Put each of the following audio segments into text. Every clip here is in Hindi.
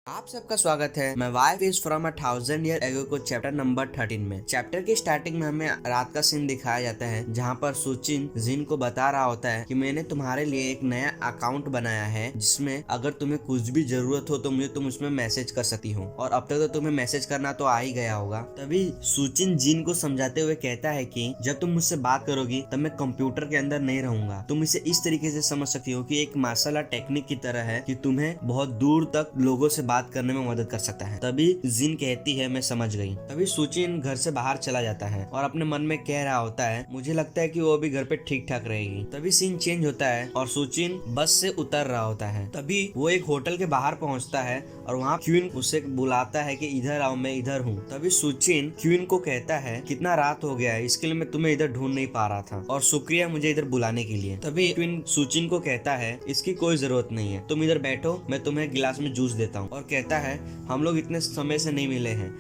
आप सबका स्वागत है। मैं wife is from 1000 year ago को चैप्टर नंबर 13 में। चैप्टर की स्टार्टिंग में हमें रात का सीन दिखाया जाता है जहां पर सुचिन जिन को बता रहा होता है कि मैंने तुम्हारे लिए एक नया अकाउंट बनाया है जिसमें अगर तुम्हें कुछ भी जरूरत हो तो मुझे तुम उसमें मैसेज कर सकती हो और अब तक तो तुम्हें मैसेज करना तो आ ही गया होगा। तभी सुचिन जिन को समझाते हुए कहता है कि जब तुम मुझसे बात करोगी तब मैं कंप्यूटर के अंदर नहीं रहूंगा। तुम इसे इस तरीके से समझ सकती हो कि एक मार्शल आर्ट टेक्निक की तरह है कि तुम्हें बहुत दूर तक लोगों से बात करने में मदद कर सकता है। तभी जिन कहती है मैं समझ गई। तभी सुचिन घर से बाहर चला जाता है और अपने मन में कह रहा होता है मुझे लगता है कि वो अभी घर पे ठीक ठाक रहेगी। तभी सीन चेंज होता है और सुचिन बस से उतर रहा होता है। तभी वो एक होटल के बाहर पहुंचता है और वहाँ क्वीन उसे बुलाता है कि इधर आओ, मैं इधर हूँ। तभी सुचिन क्वीन को कहता है कितना रात हो गया है, इसके लिए मैं तुम्हें इधर ढूंढ नहीं पा रहा था और शुक्रिया मुझे इधर बुलाने के लिए। तभी क्वीन सुचिन को कहता है इसकी कोई जरूरत नहीं है, तुम इधर बैठो, मैं तुम्हें गिलास में जूस देता हूँ। और कहता है हम लोग इतने समय से नहीं मिले हैं,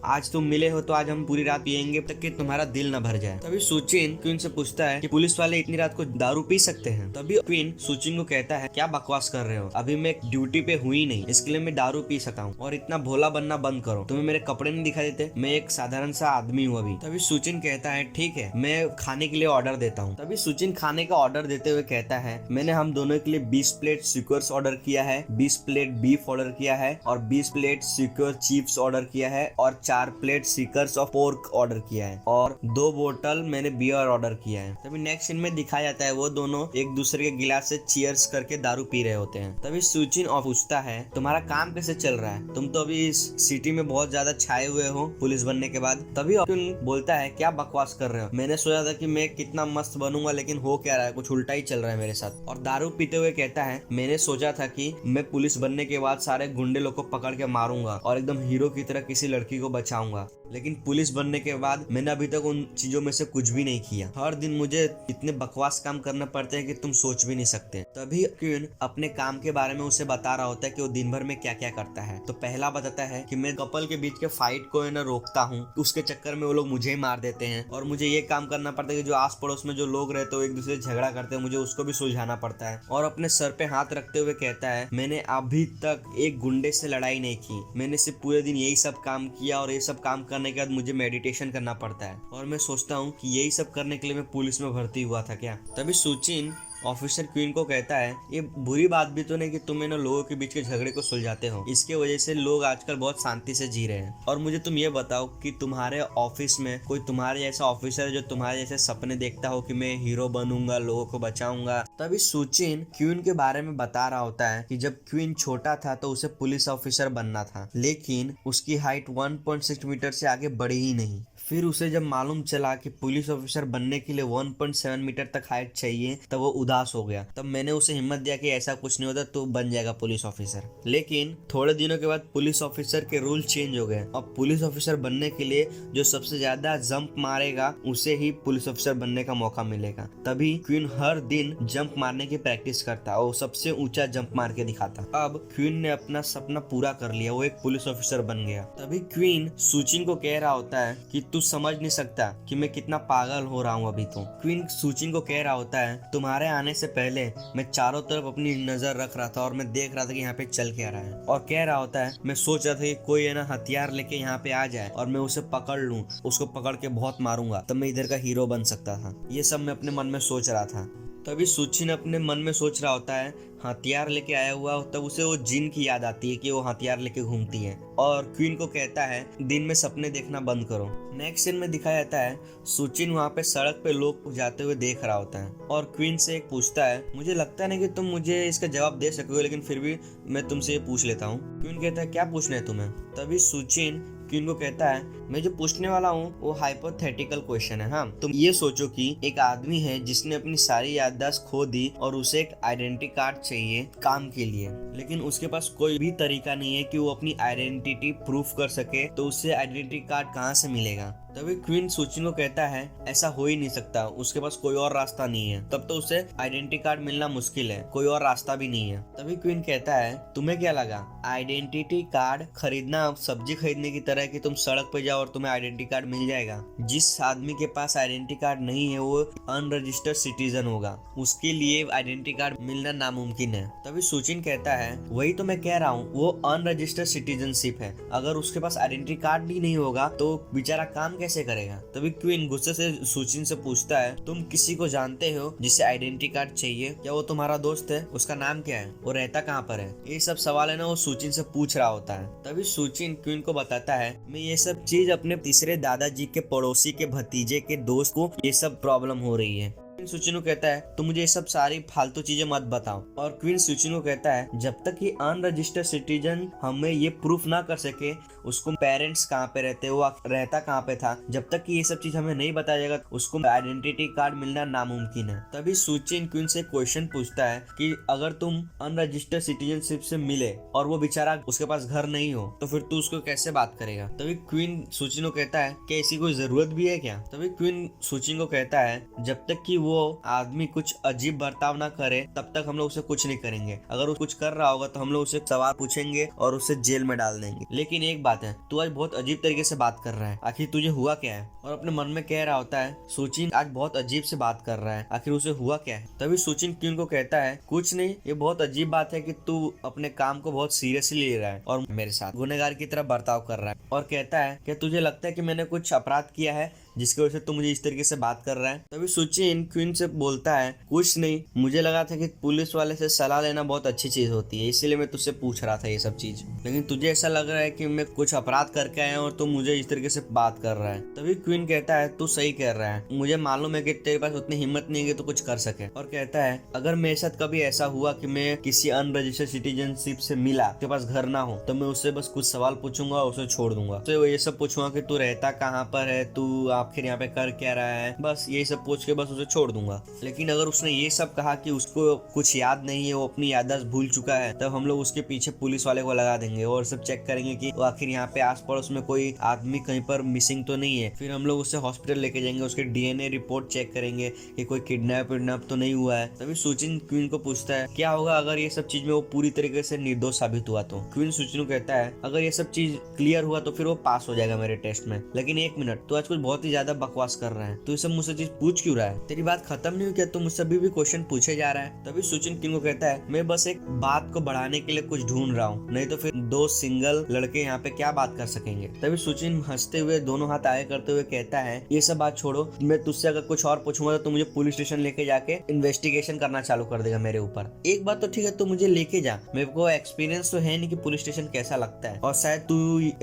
आज तुम मिले हो तो आज हम पूरी रात पियेंगे तक कि तुम्हारा दिल न भर जाए। तभी सुचिन क्वीन से पूछता है कि पुलिस वाले इतनी रात को दारू पी सकते हैं। तभी क्वीन सुचिन को कहता है क्या बकवास कर रहे हो, अभी मैं ड्यूटी पे हुई नहीं, इसके लिए मैं दारू पी सकता हूँ और इतना भोला बनना बंद करो, तुम्हें मेरे कपड़े नहीं दिखाई देते, मैं एक साधारण सा आदमी हूँ अभी। तभी सुचिन कहता है ठीक है, मैं खाने के लिए ऑर्डर देता हूँ। तभी सुचिन खाने का ऑर्डर देते हुए कहता है मैंने हम दोनों के लिए 20 प्लेट सिक्योर्स ऑर्डर किया है, 20 प्लेट बीफ ऑर्डर किया है और 20 प्लेट सिक्योर चिप्स ऑर्डर किया है और 4 plate seekers of pork order किया है और 2 बोतल मैंने बियर ऑर्डर किया है। तभी नेक्स्ट सीन में दिखाया जाता है वो दोनों एक दूसरे के गिलास से चीयर्स करके दारू पी रहे होते हैं। तभी सुचिन पूछता है तुम्हारा काम कैसे चल रहा है, तुम तो अभी इस सिटी में बहुत ज्यादा छाए हुए हो पुलिस बनने के बाद। तभी बोलता है क्या बकवास कर रहे हो, मैंने सोचा था कि मैं कितना मस्त बनूंगा लेकिन हो क्या रहा है, कुछ उल्टा ही चल रहा है मेरे साथ। और दारू पीते हुए कहता है मैंने सोचा था कि मैं पुलिस बनने के बाद सारे गुंडे लोग को पकड़ के मारूंगा और एकदम हीरो की तरह किसी लड़की को बचाऊंगा, लेकिन पुलिस बनने के बाद मैंने अभी तक उन चीजों में से कुछ भी नहीं किया। हर दिन मुझे इतने बकवास काम करना पड़ते हैं कि तुम सोच भी नहीं सकते। तभी क्वीन अपने काम के बारे में उसे बता रहा होता है कि वो दिन भर में क्या क्या करता है। तो पहला बताता है कि मैं कपल के बीच के फाइट को ना रोकता हूँ, उसके चक्कर में वो लोग मुझे ही मार देते हैं और मुझे ये काम करना पड़ता है कि जो आस पड़ोस में जो लोग रहते हैं एक दूसरे से झगड़ा करते हैं, मुझे उसको भी सुलझाना पड़ता है। और अपने सर पे हाथ रखते हुए कहता है मैंने अभी तक एक गुंडे से लड़ाई नहीं की, मैंने सिर्फ पूरे दिन यही सब काम किया और ये सब काम करने के बाद मुझे मेडिटेशन करना पड़ता है और मैं सोचता हूँ कि यही सब करने के लिए मैं पुलिस में भर्ती हुआ था क्या। तभी सुचिन ऑफिसर क्वीन को कहता है ये बुरी बात भी तो नहीं कि तुम इन लोगों के बीच के झगड़े को सुलझाते हो, इसके वजह से लोग आजकल बहुत शांति से जी रहे हैं। और मुझे तुम ये बताओ कि तुम्हारे ऑफिस में कोई तुम्हारे जैसा ऑफिसर है जो तुम्हारे जैसे सपने देखता हो कि मैं हीरो बनूंगा, लोगों को बचाऊंगा। तभी सुचिन क्वीन के बारे में बता रहा होता है कि जब क्वीन छोटा था तो उसे पुलिस ऑफिसर बनना था, लेकिन उसकी हाइट 1.6 मीटर से आगे बढ़ी ही नहीं। फिर उसे जब मालूम चला कि पुलिस ऑफिसर बनने के लिए 1.7 मीटर तक हाइट चाहिए तब वो उदास हो गया। तब मैंने उसे हिम्मत दिया कि ऐसा कुछ नहीं होता, तो बन जाएगा पुलिस ऑफिसर। लेकिन थोड़े दिनों के बाद पुलिस ऑफिसर के रूल चेंज हो गए। अब पुलिस ऑफिसर बनने के लिए जो सबसे ज्यादा जंप मारेगा उसे ही पुलिस ऑफिसर बनने का मौका मिलेगा। तभी क्वीन हर दिन जंप मारने की प्रैक्टिस करता और सबसे ऊंचा जंप मार के दिखाता। अब क्वीन ने अपना सपना पूरा कर लिया, वो एक पुलिस ऑफिसर बन गया। तभी क्वीन सुचिन को कह रहा होता है कि तू समझ नहीं सकता कि मैं कितना पागल हो रहा हूँ अभी। तो क्वीन सुचिन को कह रहा होता है तुम्हारे आने से पहले मैं चारों तरफ अपनी नजर रख रहा था और मैं देख रहा था कि यहाँ पे चल क्या रहा है। और कह रहा होता है मैं सोच रहा था कि कोई है ना हथियार लेके यहाँ पे आ जाए और मैं उसे पकड़ लूं, उसको पकड़ के बहुत मारूंगा, तब मैं इधर का हीरो बन सकता था। ये सब मैं अपने मन में सोच रहा था। तभी सुचिन अपने मन में सोच रहा होता है हथियार लेके आया हुआ, तब उसे वो जिन की याद आती है कि वो हथियार लेके घूमती है और क्वीन को कहता है दिन में सपने देखना बंद करो। नेक्स्ट सीन में दिखाया जाता है सुचिन वहाँ पे सड़क पे लोग जाते हुए देख रहा होता है और क्वीन से एक पूछता है मुझे लगता नहीं कि तुम मुझे इसका जवाब दे सकोगे, लेकिन फिर भी मैं तुमसे ये पूछ लेता हूँ। क्वीन कहता है क्या पूछना है तुम्हें। तभी सुचिन क्वीन को कहता है मैं जो पूछने वाला हूँ वो हाइपोथेटिकल क्वेश्चन है। हाँ, तुम ये सोचो कि एक आदमी है जिसने अपनी सारी याददाश्त खो दी और उसे एक आइडेंटिटी कार्ड चाहिए काम के लिए, लेकिन उसके पास कोई भी तरीका नहीं है कि वो अपनी आइडेंटिटी प्रूफ कर सके, तो उससे आइडेंटिटी कार्ड कहाँ से मिलेगा। तभी क्वीन सुचिन को कहता है ऐसा हो ही नहीं सकता, उसके पास कोई और रास्ता नहीं है। तब तो उसे आइडेंटिटी कार्ड मिलना मुश्किल है, कोई और रास्ता भी नहीं है। तभी क्वीन कहता है तुम्हें क्या लगा आइडेंटिटी कार्ड खरीदना सब्जी खरीदने की तरह कि तुम सड़क पे जाओ और तुम्हें आइडेंटिटी कार्ड मिल जाएगा? जिस आदमी के पास आइडेंटिटी कार्ड नहीं है वो अनरजिस्टर्ड सिटीजन होगा, उसके लिए आइडेंटिटी कार्ड मिलना नामुमकिन है। तभी सुचिन कहता है वही तो मैं कह रहा हूँ, वो अनरजिस्टर्ड सिटीजनशिप है, अगर उसके पास आइडेंटिटी कार्ड ही नहीं होगा तो बेचारा काम कैसे करेगा? तभी क्वीन गुस्से से सुचिन से पूछता है तुम किसी को जानते हो जिसे आइडेंटिटी कार्ड चाहिए? क्या वो तुम्हारा दोस्त है? उसका नाम क्या है? वो रहता कहाँ पर है? ये सब सवाल है ना वो सुचिन से पूछ रहा होता है। तभी सुचिन क्वीन को बताता है मैं ये सब चीज अपने तीसरे दादाजी के पड़ोसी के भतीजे के दोस्त को ये सब प्रॉब्लम हो रही है। क्वीन सुचिनो कहता है तो मुझे ये सब सारी फालतू चीजें मत बताओ। और क्वीन सुचिनो कहता है जब तक ये अनरजिस्टर्ड सिटीजन हमें ये प्रूफ ना कर सके उसको पेरेंट्स कहाँ पे रहते, वो रहता कहाँ पे था, जब तक कि ये सब चीज हमें नहीं बताया जाएगा उसको आइडेंटिटी कार्ड मिलना नामुमकिन है। तभी सुचिन क्वीन से क्वेश्चन पूछता है कि अगर तुम अनरजिस्टर्ड सिटीजनशिप से मिले और वो बेचारा उसके पास घर नहीं हो तो फिर तू उसको कैसे बात करेगा? तभी क्वीन सुचिनो कहता है कि ऐसी कोई जरूरत भी है क्या? तभी क्वीन सुचिन को कहता है जब तक कि वो आदमी कुछ अजीब बर्ताव ना करे तब तक हम लोग उसे कुछ नहीं करेंगे, अगर वो कुछ कर रहा होगा तो हम लोग उसे सवाल पूछेंगे और उसे जेल में डाल देंगे। लेकिन एक बात है, तू आज बहुत अजीब तरीके से बात कर रहा है, आखिर तुझे हुआ क्या है? और अपने मन में कह रहा होता है सुचिन आज बहुत अजीब से बात कर रहा है, आखिर उसे हुआ क्या है? तभी सुचिन क्वीन को कहता है कुछ नहीं, ये बहुत अजीब बात है कि तू अपने काम को बहुत सीरियसली ले रहा है और मेरे साथ गुनहगार की तरह बर्ताव कर रहा है। और कहता है कि तुझे लगता है कि मैंने कुछ अपराध किया है जिसकी वजह से तू मुझे इस तरीके से बात कर रहा है? तभी सुचिन क्वीन से बोलता है कुछ नहीं, मुझे लगा था कि पुलिस वाले से सलाह लेना बहुत अच्छी चीज होती है, इसीलिए मैं तुझसे पूछ रहा था ये सब चीज, लेकिन तुझे ऐसा लग रहा है कि मैं कुछ अपराध करके आया हूँ और तू मुझे इस तरीके से बात कर रहा है। तभी क्वीन कहता है तू सही कह रहा है, मुझे मालूम है कि तेरे पास उतनी हिम्मत नहीं है कि तू कुछ कर सके। और कहता है अगर मेरे साथ कभी ऐसा हुआ कि मैं किसी अनरजिस्टर्ड सिटीजनशिप से मिला, उसके पास घर ना हो, तो मैं उससे बस कुछ सवाल पूछूंगा और उसे छोड़ दूंगा। तो ये सब पूछूंगा कि तू रहता कहाँ पर है, तू आखिर यहाँ पे कर क्या रहा है, बस ये सब पूछ के बस उसे छोड़ दूंगा। लेकिन अगर उसने ये सब कहा कि उसको कुछ याद नहीं है, वो अपनी याददाश्त भूल चुका है, तब हम लोग उसके पीछे पुलिस वाले को लगा देंगे और सब चेक करेंगे कि वो आखिर यहाँ पे आस पड़ोस में कोई आदमी कहीं पर मिसिंग तो नहीं है। फिर हम लोग उसे हॉस्पिटल लेके जाएंगे, उसके डीएनए रिपोर्ट चेक करेंगे कि कोई किडनैप तो नहीं हुआ है। तभी सुचिन क्वीन को पूछता है क्या होगा अगर ये सब चीज में वो पूरी तरीके से निर्दोष साबित हुआ तो? क्वीन सुचिन कहता है अगर ये सब चीज क्लियर हुआ तो फिर वो पास हो जाएगा मेरे टेस्ट में। लेकिन एक मिनट, तू आज कुछ बहुत ही ज्यादा बकवास कर रहा है, तू ये सब मुझसे चीज पूछ क्यों रहा है? तेरी बात खत्म नहीं हुई क्या? तू मुझसे अभी भी क्वेश्चन पूछे जा रहा है। तभी सुचिन क्वीन को कहता है मैं बस एक बात को बढ़ाने के लिए कुछ ढूंढ रहा हूँ, नहीं तो फिर दो सिंगल लड़के यहाँ पे क्या बात कर सकेंगे। तभी सुचिन हंसते हुए दोनों हाथ आगे करते हुए कहता है ये सब बात छोड़ो, मैं तुझसे अगर कुछ और पूछूंगा तो तू मुझे पुलिस स्टेशन लेके जाके इन्वेस्टिगेशन करना चालू कर देगा मेरे ऊपर। एक बात तो ठीक है, तू मुझे लेके जा, मेरे को एक्सपीरियंस तो है नहीं कि पुलिस स्टेशन कैसा लगता है, और शायद तू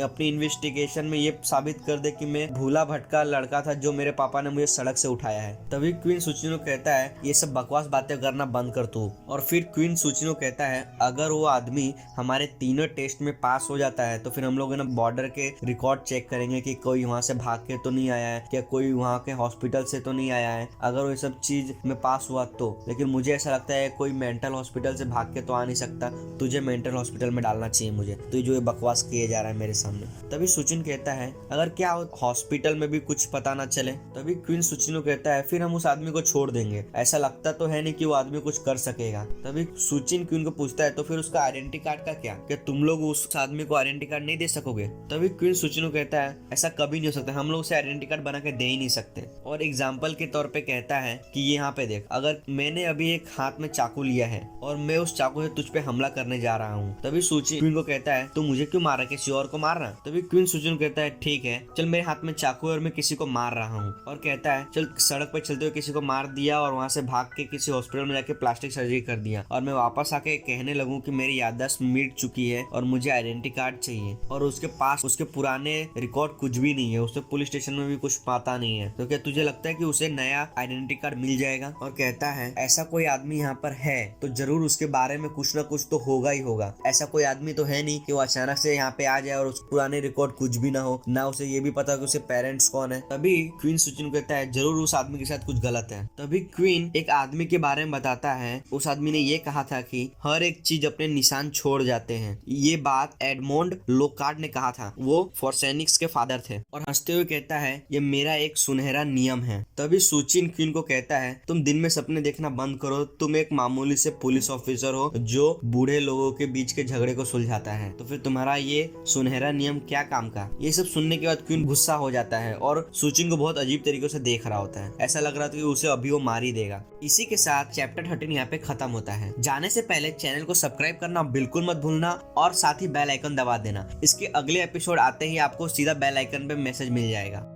अपनी इन्वेस्टिगेशन में ये साबित कर दे कि मैं भूला भटका लड़का था जो मेरे पापा ने मुझे सड़क से उठाया है। तभी क्वीन सुचिनो कहता है ये सब बकवास बातें करना बंद कर तू। और फिर क्वीन सुचिनो कहता है अगर वो आदमी हमारे तीनों टेस्ट में पास हो जाता है तो फिर हम लोग ना बॉर्डर के रिकॉर्ड चेक करेंगे कि कोई वहाँ से भाग के तो नहीं आया है, क्या कोई वहाँ के हॉस्पिटल से तो नहीं आया है। अगर वो सब चीज में पास हुआ तो, लेकिन मुझे ऐसा लगता है कोई मेंटल हॉस्पिटल से भाग के तो आ नहीं सकता, तुझे मेंटल हॉस्पिटल में डालना चाहिए मुझे, तू जो बकवास किए जा रहा है मेरे सामने। तभी सुचिन कहता है अगर क्या हॉस्पिटल में भी कुछ पता ना चले? तभी क्वीन सुचिनो कहता है फिर हम उस आदमी को छोड़ देंगे, ऐसा लगता तो है नहीं कि वो आदमी कुछ कर सकेगा। तभी सुचिन क्वीन को पूछता है तो फिर उसका आइडेंटिटी कार्ड का क्या तुम लोग उस आदमी को आइडेंटिटी कार्ड नहीं दे सकोगे? तभी क्वीन सुचिनो कहता है ऐसा कभी नहीं हो सकता, हम लोग उसे आइडेंटिटी कार्ड बना के दे ही नहीं सकते। और एग्जाम्पल के तौर पे कहता है कि यहाँ पे देख, अगर मैंने अभी एक हाथ में चाकू लिया है और मैं उस चाकू से तुझ पे हमला करने जा रहा हूँ, तभी सुचिन क्वीन को कहता है तू मुझे क्यों मार रहा है, किसी और को मार रहा? तभी क्वीन सुचिन कहता है ठीक है चल, मेरे हाथ में चाकू है और मैं किसी को मार रहा हूँ। और कहता है चल, सड़क पर चलते हुए किसी को मार दिया और वहाँ से भाग के किसी हॉस्पिटल में जाके प्लास्टिक सर्जरी कर दिया, और मैं वापस आके कहने लगूं कि मेरी याददाश्त मिट चुकी है और मुझे आइडेंटिटी कार्ड चाहिए, और उसके पास उसके पुराने रिकॉर्ड कुछ भी नहीं है, उससे पुलिस स्टेशन में भी कुछ पता नहीं है, तो क्या तुझे लगता है कि उसे नया आइडेंटिटी कार्ड मिल जाएगा? और कहता है ऐसा कोई आदमी यहाँ पर है तो जरूर उसके बारे में कुछ ना कुछ तो होगा ही होगा, ऐसा कोई आदमी तो है नहीं कि वो अचानक से यहाँ पे आ जाए और उस पुराने रिकॉर्ड कुछ भी ना हो, ना उसे ये भी पता कि उसके पेरेंट्स कौन है। तभी क्वीन सुचिन को कहता है जरूर उस आदमी के साथ कुछ गलत है। तभी क्वीन एक आदमी के बारे में बताता है। उस आदमी ने ये कहा था कि हर एक चीज अपने निशान छोड़ जाते हैं। ये बात एडमोंड लोकार्ड ने कहा था, वो फॉर्सेनिक्स के फादर थे, और हंसते हुए कहता है ये मेरा एक सुनहरा नियम है। तभी सुचिन क्वीन को कहता है तुम दिन में सपने देखना बंद करो, तुम एक मामूली से पुलिस ऑफिसर हो जो बूढ़े लोगों के बीच के झगड़े को सुलझाता है, तो फिर तुम्हारा ये सुनहरा नियम क्या काम का। ये सब सुनने के बाद क्वीन गुस्सा हो जाता है और सुचिन को बहुत अजीब तरीके से देख रहा होता है। ऐसा लग रहा था कि उसे अभी वो मार ही देगा। इसी के साथ चैप्टर 13 यहाँ पे खत्म होता है। जाने से पहले चैनल को सब्सक्राइब करना बिल्कुल मत भूलना और साथ ही बेल आइकन दबा देना। इसके अगले एपिसोड आते ही आपको सीधा बेल आइकन पे मैसेज मिल जाएगा।